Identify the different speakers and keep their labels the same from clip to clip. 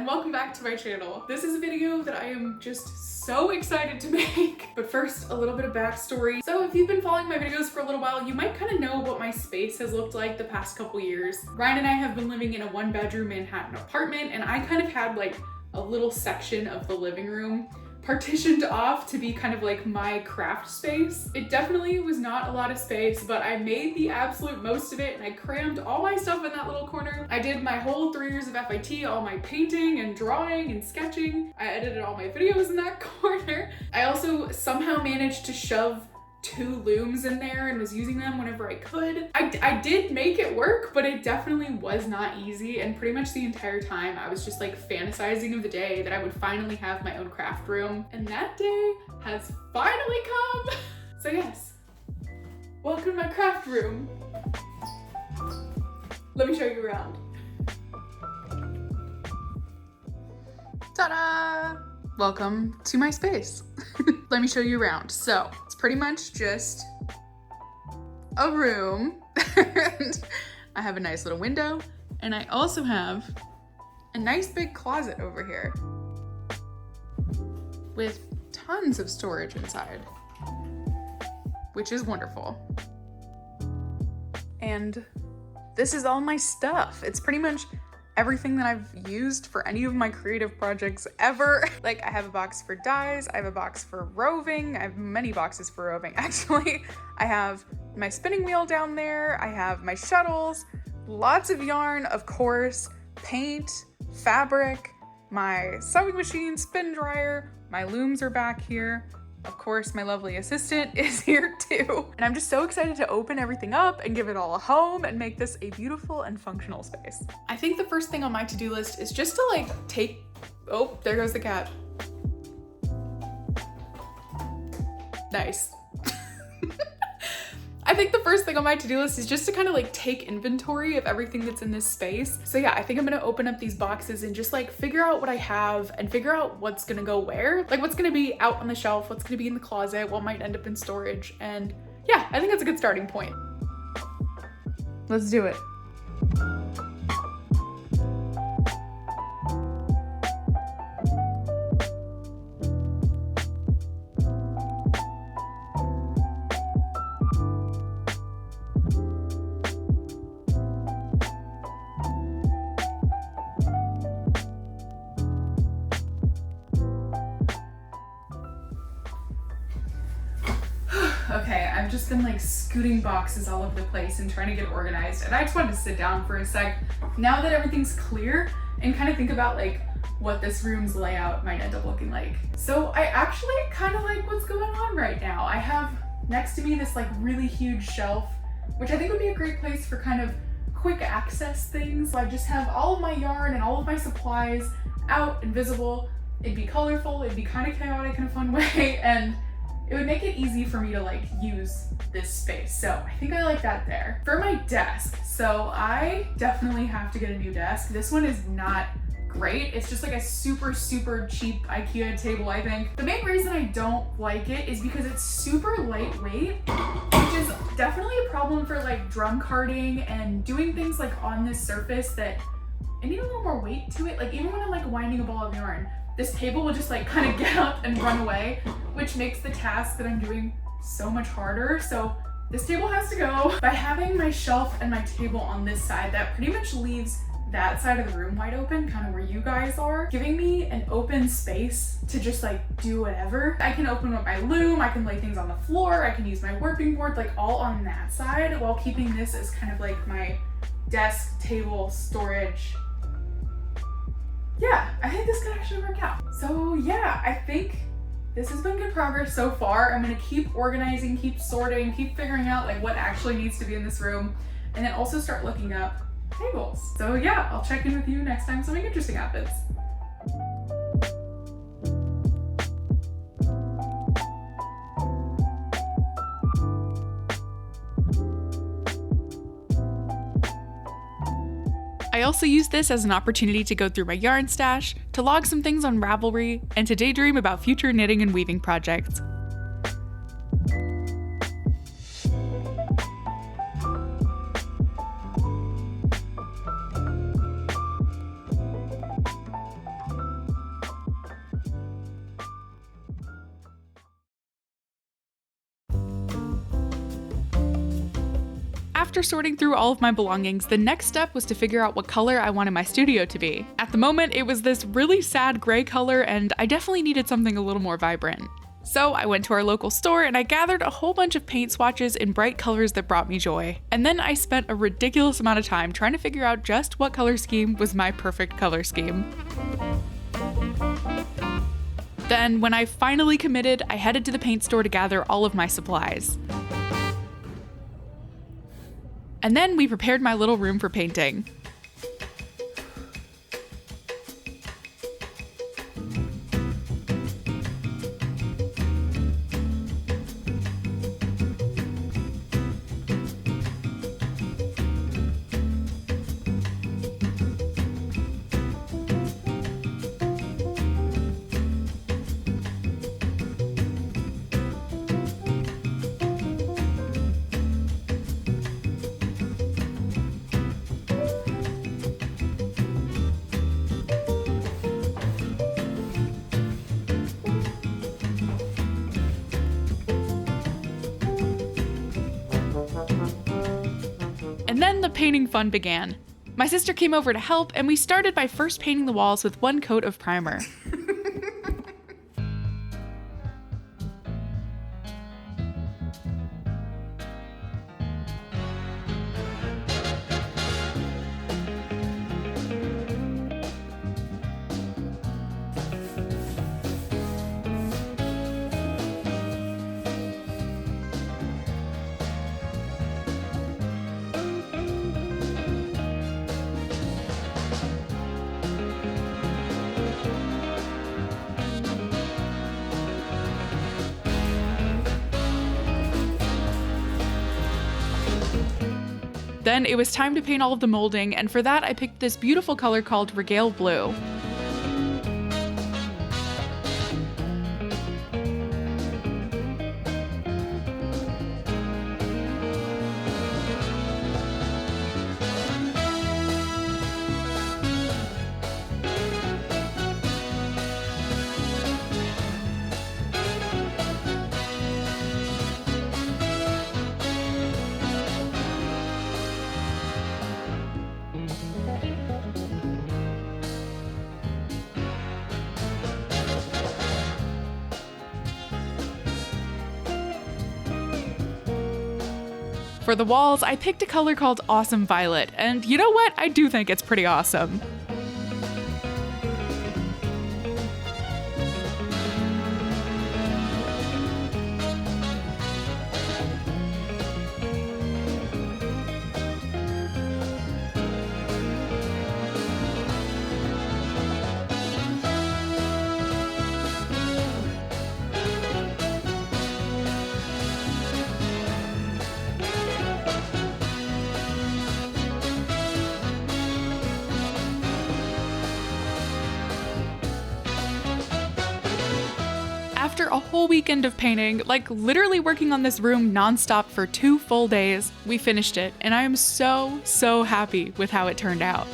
Speaker 1: welcome back to my channel. This is a video that I am just so excited to make. But first, a little bit of backstory. So if you've been following my videos for a little while, you might kind of know what my space has looked like the past couple years. Ryan and I have been living in a 1-bedroom Manhattan apartment, and I kind of had like a little section of the living room partitioned off to be kind of like my craft space. It definitely was not a lot of space, but I made the absolute most of it and I crammed all my stuff in that little corner. I did my whole 3 years of FIT, all my painting and drawing and sketching. I edited all my videos in that corner. I also somehow managed to shove 2 looms in there and was using them whenever I could. I did make it work, but it definitely was not easy, and pretty much the entire time I was just like fantasizing of the day that I would finally have my own craft room, and that day has finally come. So yes, welcome to my craft room. Let me show you around. Ta-da! Welcome to my space. Let me show you around. So it's pretty much just a room. And I have a nice little window, and I also have a nice big closet over here with tons of storage inside, which is wonderful. And this is all my stuff. It's pretty much everything that I've used for any of my creative projects ever. Like, I have a box for dyes, I have a box for roving, I have many boxes for roving actually. I have my spinning wheel down there, I have my shuttles, lots of yarn, of course, paint, fabric, my sewing machine, spin dryer, my looms are back here. Of course, my lovely assistant is here too. And I'm just so excited to open everything up and give it all a home and make this a beautiful and functional space. I think the first thing on my to-do list is just to like oh, there goes the cat. Nice. I think the first thing on my to-do list is just to kind of like take inventory of everything that's in this space. So yeah, I think I'm gonna open up these boxes and just like figure out what I have and figure out what's gonna go where. Like what's gonna be out on the shelf, what's gonna be in the closet, what might end up in storage. And yeah, I think that's a good starting point. Let's do it. Okay, I've just been like scooting boxes all over the place and trying to get organized, and I just wanted to sit down for a sec now that everything's clear and kind of think about like what this room's layout might end up looking like. So I actually kind of like what's going on right now. I have next to me this like really huge shelf, which I think would be a great place for kind of quick access things. I just have all of my yarn and all of my supplies out and visible. It'd be colorful, it'd be kind of chaotic in a fun way, and it would make it easy for me to like use this space. So I think I like that there. For my desk, so I definitely have to get a new desk. This one is not great. It's just like a super cheap IKEA table, I think. The main reason I don't like it is because it's super lightweight, which is definitely a problem for like drum carding and doing things like on this surface that I need a little more weight to it. Like even when I'm like winding a ball of yarn, this table will just like kind of get up and run away, which makes the task that I'm doing so much harder. So this table has to go. By having my shelf and my table on this side, that pretty much leaves that side of the room wide open, kind of where you guys are, giving me an open space to just like do whatever. I can open up my loom, I can lay things on the floor, I can use my working board, like all on that side, while keeping this as kind of like my desk, table, storage. Yeah, I think this could actually work out. So yeah, I think this has been good progress so far. I'm gonna keep organizing, keep sorting, keep figuring out like what actually needs to be in this room, and then also start looking up tables. So yeah, I'll check in with you next time something interesting happens. I also used this as an opportunity to go through my yarn stash, to log some things on Ravelry, and to daydream about future knitting and weaving projects. After sorting through all of my belongings, the next step was to figure out what color I wanted my studio to be. At the moment, it was this really sad gray color, and I definitely needed something a little more vibrant. So I went to our local store and I gathered a whole bunch of paint swatches in bright colors that brought me joy. And then I spent a ridiculous amount of time trying to figure out just what color scheme was my perfect color scheme. Then, when I finally committed, I headed to the paint store to gather all of my supplies. And then we prepared my little room for painting. And then the painting fun began. My sister came over to help, and we started by first painting the walls with one coat of primer. Then it was time to paint all of the molding, and for that I picked this beautiful color called Regale Blue. For the walls, I picked a color called Awesome Violet, and you know what? I do think it's pretty awesome. After a whole weekend of painting, like literally working on this room nonstop for 2 full days, we finished it, and I am so happy with how it turned out.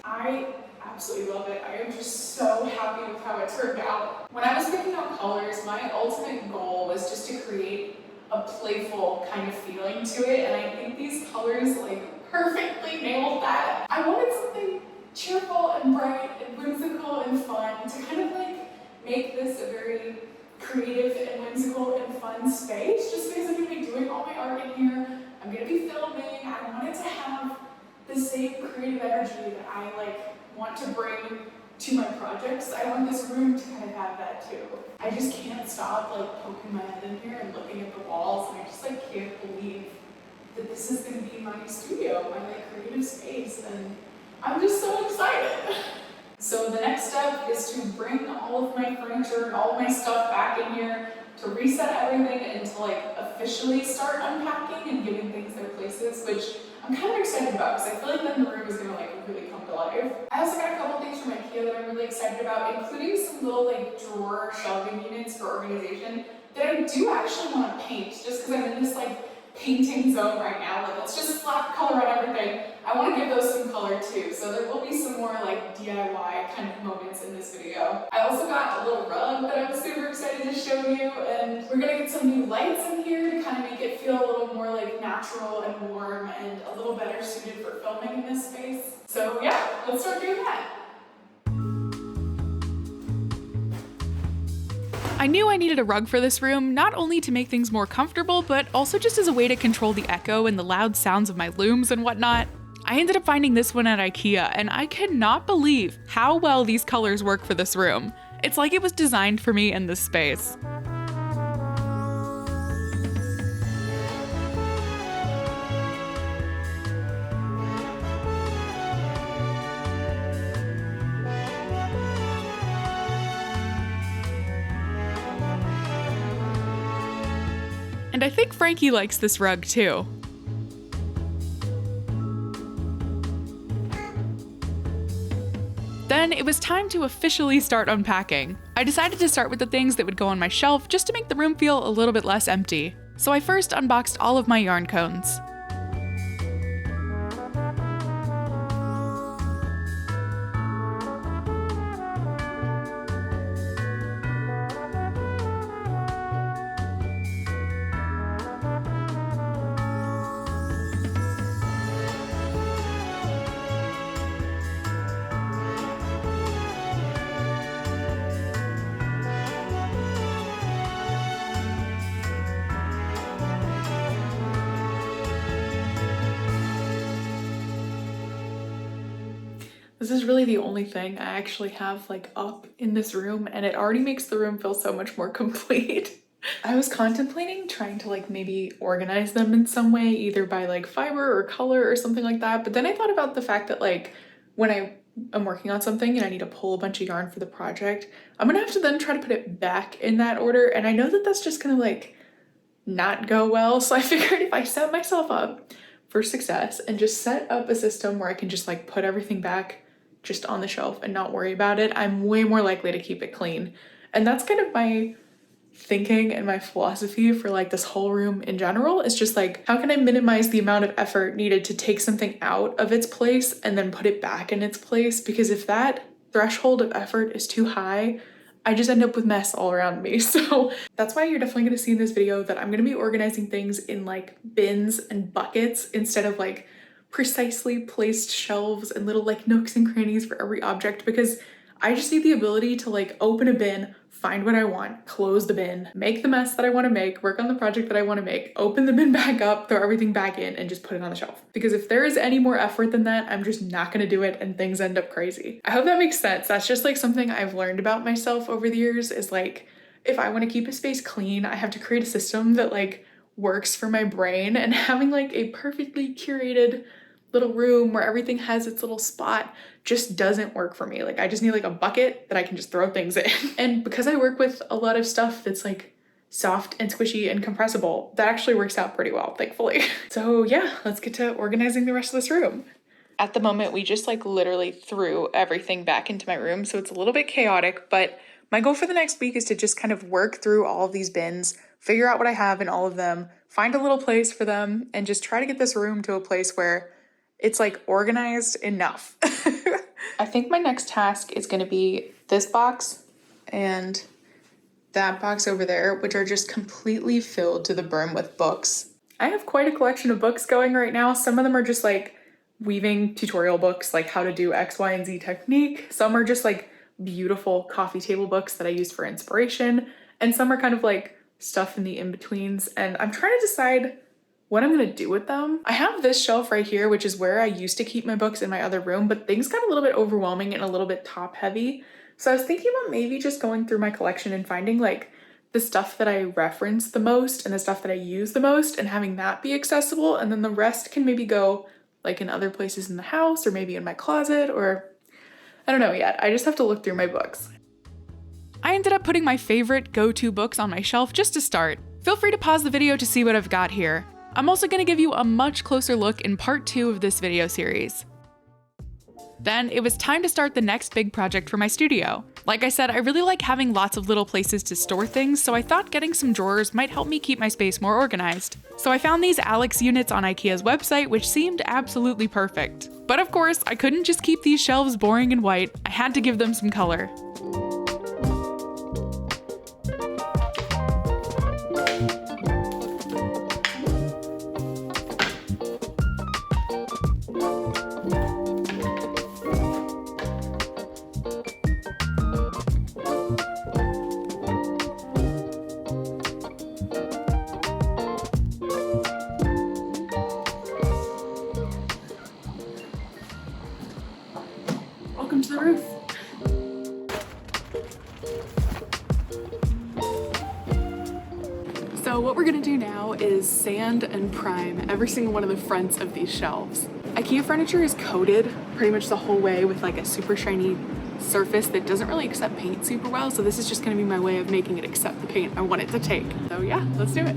Speaker 1: I absolutely love it. I am just so happy with how it turned out. When I was picking out colors, my ultimate goal was just to create a playful kind of feeling to it, and I think these colors like perfectly nailed that. I wanted something cheerful and bright and whimsical and fun to kind of like make this a very creative and whimsical and fun space, just because I'm going to be doing all my art in here. I'm going to be filming. I wanted to have the same creative energy that I like want to bring to my projects. I want this room to kind of have that too. I just can't stop like poking my head in here and looking at the walls, and I just like can't believe that this is going to be my studio, my like creative space, and I'm just so excited. So the next step is to bring all of my furniture and all of my stuff back in here, to reset everything and to like officially start unpacking and giving things their places, which I'm kind of excited about because I feel like then the room is gonna like really come to life. I also got a couple things from IKEA that I'm really excited about, including some little like drawer shelving units for organization that I do actually want to paint, just because I'm in this like painting zone right now. Like, let's just slap color on everything. I want to give those some color too, so there will be some more like DIY kind of moments in this video. I also got a little rug that I'm super excited to show you, and we're gonna get some new lights in here to kind of make it feel a little more like natural and warm and a little better suited for filming in this space. So yeah, let's start doing that. I knew I needed a rug for this room, not only to make things more comfortable, but also just as a way to control the echo and the loud sounds of my looms and whatnot. I ended up finding this one at IKEA, and I cannot believe how well these colors work for this room. It's like it was designed for me in this space. And I think Frankie likes this rug too. Then it was time to officially start unpacking. I decided to start with the things that would go on my shelf just to make the room feel a little bit less empty. So I first unboxed all of my yarn cones. This is really the only thing I actually have like up in this room, and it already makes the room feel so much more complete. I was contemplating trying to like maybe organize them in some way, either by like fiber or color or something like that. But then I thought about the fact that like when I'm working on something and I need to pull a bunch of yarn for the project, I'm gonna have to then try to put it back in that order. And I know that that's just gonna like not go well. So I figured if I set myself up for success and just set up a system where I can just like put everything back just on the shelf and not worry about it, I'm way more likely to keep it clean. And that's kind of my thinking and my philosophy for like this whole room in general, is just like, how can I minimize the amount of effort needed to take something out of its place and then put it back in its place? Because if that threshold of effort is too high, I just end up with mess all around me. So that's why you're definitely gonna see in this video that I'm gonna be organizing things in like bins and buckets instead of like precisely placed shelves and little like nooks and crannies for every object, because I just need the ability to like open a bin, find what I want, close the bin, make the mess that I want to make, work on the project that I want to make, open the bin back up, throw everything back in, and just put it on the shelf. Because if there is any more effort than that, I'm just not going to do it and things end up crazy. I hope that makes sense. That's just like something I've learned about myself over the years, is like, if I want to keep a space clean, I have to create a system that like works for my brain, and having like a perfectly curated little room where everything has its little spot just doesn't work for me. Like, I just need like a bucket that I can just throw things in. And because I work with a lot of stuff that's like soft and squishy and compressible, that actually works out pretty well, thankfully. So yeah, let's get to organizing the rest of this room. At the moment, we just like literally threw everything back into my room, so it's a little bit chaotic, but my goal for the next week is to just kind of work through all of these bins, figure out what I have in all of them, find a little place for them, and just try to get this room to a place where it's like organized enough. I think my next task is going to be this box and that box over there, which are just completely filled to the brim with books. I have quite a collection of books going right now. Some of them are just like weaving tutorial books, like how to do X, Y, and Z technique. Some are just like beautiful coffee table books that I use for inspiration. And some are kind of like stuff in the in-betweens. And I'm trying to decide what I'm gonna do with them. I have this shelf right here, which is where I used to keep my books in my other room, but things got a little bit overwhelming and a little bit top heavy. So I was thinking about maybe just going through my collection and finding like the stuff that I reference the most and the stuff that I use the most and having that be accessible, and then the rest can maybe go like in other places in the house or maybe in my closet, or I don't know yet. I just have to look through my books. I ended up putting my favorite go-to books on my shelf just to start. Feel free to pause the video to see what I've got here. I'm also going to give you a much closer look in part 2 of this video series. Then it was time to start the next big project for my studio. Like I said, I really like having lots of little places to store things, so I thought getting some drawers might help me keep my space more organized. So I found these Alex units on IKEA's website, which seemed absolutely perfect. But of course, I couldn't just keep these shelves boring and white. I had to give them some color. Welcome to the roof. So what we're gonna do now is sand and prime every single one of the fronts of these shelves. IKEA furniture is coated pretty much the whole way with like a super shiny surface that doesn't really accept paint super well, so this is just gonna be my way of making it accept the paint I want it to take. So yeah, let's do it.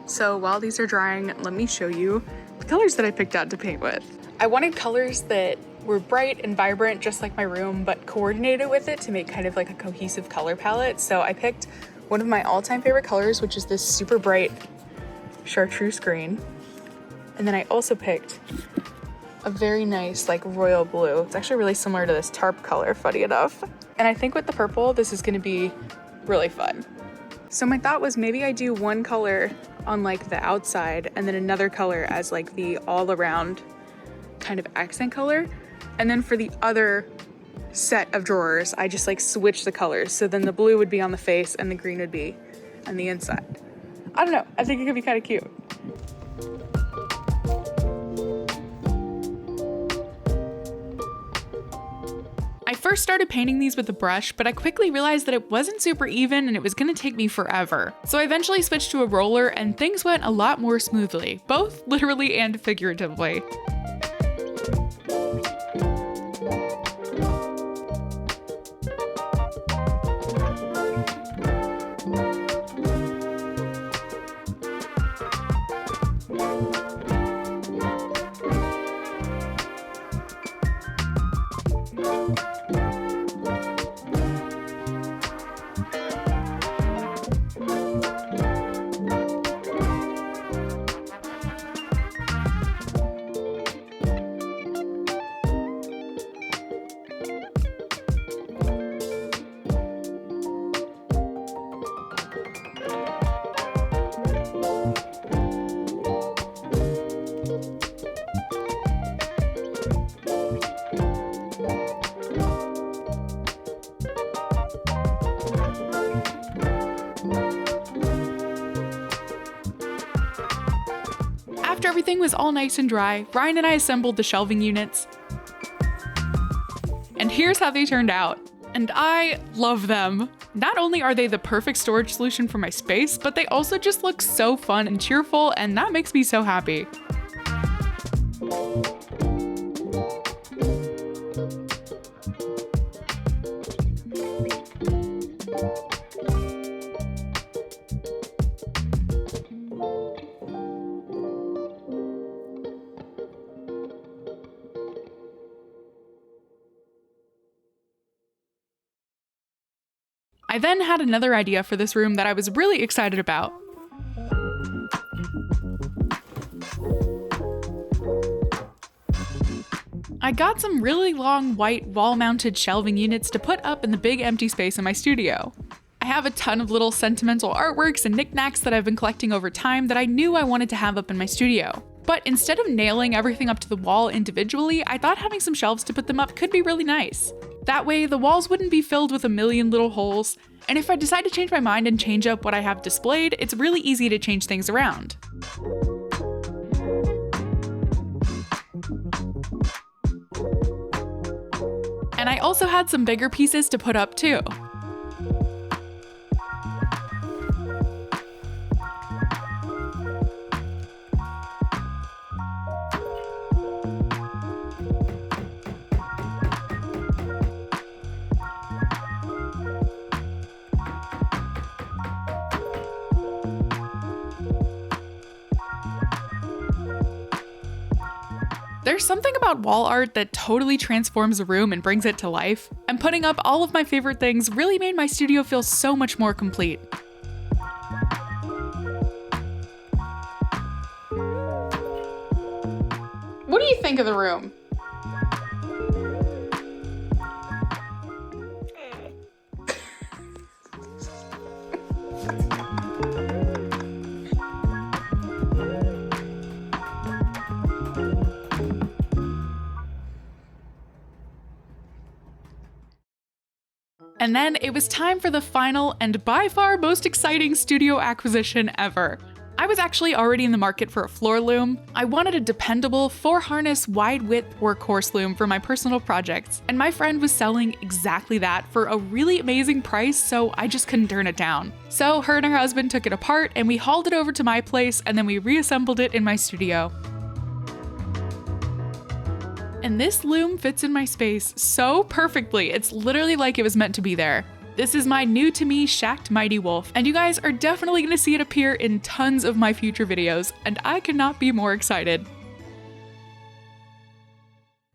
Speaker 1: So while these are drying, let me show you the colors that I picked out to paint with. I wanted colors that were bright and vibrant, just like my room, but coordinated with it to make kind of like a cohesive color palette. So I picked one of my all-time favorite colors, which is this super bright chartreuse green. And then I also picked a very nice like royal blue. It's actually really similar to this tarp color, funny enough. And I think with the purple, this is gonna be really fun. So my thought was maybe I do one color on like the outside and then another color as like the all around kind of accent color. And then for the other set of drawers, I just like switch the colors. So then the blue would be on the face and the green would be on the inside. I don't know, I think it could be kind of cute. I first started painting these with a brush, but I quickly realized that it wasn't super even and it was gonna take me forever. So I eventually switched to a roller and things went a lot more smoothly, both literally and figuratively. After everything was all nice and dry, Ryan and I assembled the shelving units. And here's how they turned out. And I love them. Not only are they the perfect storage solution for my space, but they also just look so fun and cheerful, and that makes me so happy. I then had another idea for this room that I was really excited about. I got some really long white wall-mounted shelving units to put up in the big empty space in my studio. I have a ton of little sentimental artworks and knickknacks that I've been collecting over time that I knew I wanted to have up in my studio. But instead of nailing everything up to the wall individually, I thought having some shelves to put them up could be really nice. That way, the walls wouldn't be filled with a million little holes, and if I decide to change my mind and change up what I have displayed, it's really easy to change things around. And I also had some bigger pieces to put up too. There's something about wall art that totally transforms a room and brings it to life, and putting up all of my favorite things really made my studio feel so much more complete. What do you think of the room? And then it was time for the final and by far most exciting studio acquisition ever. I was actually already in the market for a floor loom. I wanted a dependable 4-harness wide-width workhorse loom for my personal projects, and my friend was selling exactly that for a really amazing price, so I just couldn't turn it down. So her and her husband took it apart, and we hauled it over to my place, and then we reassembled it in my studio. And this loom fits in my space so perfectly, it's literally like it was meant to be there. This is my new to me Shacked Mighty Wolf, and you guys are definitely gonna see it appear in tons of my future videos, and I could not be more excited.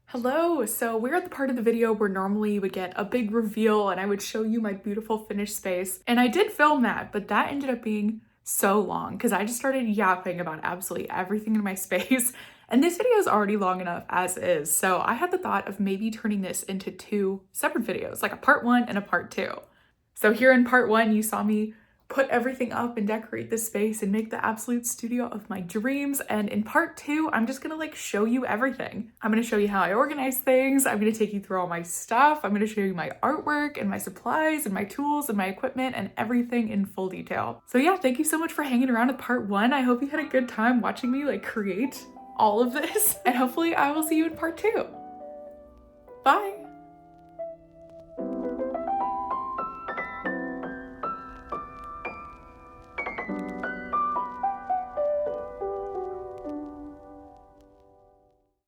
Speaker 1: Hello, so we're at the part of the video where normally you would get a big reveal and I would show you my beautiful finished space. And I did film that, but that ended up being so long because I just started yapping about absolutely everything in my space. And this video is already long enough as is, so I had the thought of maybe turning this into 2 separate videos, like a part 1 and a part 2. So here in part 1, you saw me put everything up and decorate this space and make the absolute studio of my dreams. And in part 2, I'm just gonna show you everything. I'm gonna show you how I organize things. I'm gonna take you through all my stuff. I'm gonna show you my artwork and my supplies and my tools and my equipment and everything in full detail. So yeah, thank you so much for hanging around with part 1. I hope you had a good time watching me create all of this, and hopefully I will see you in part 2. Bye.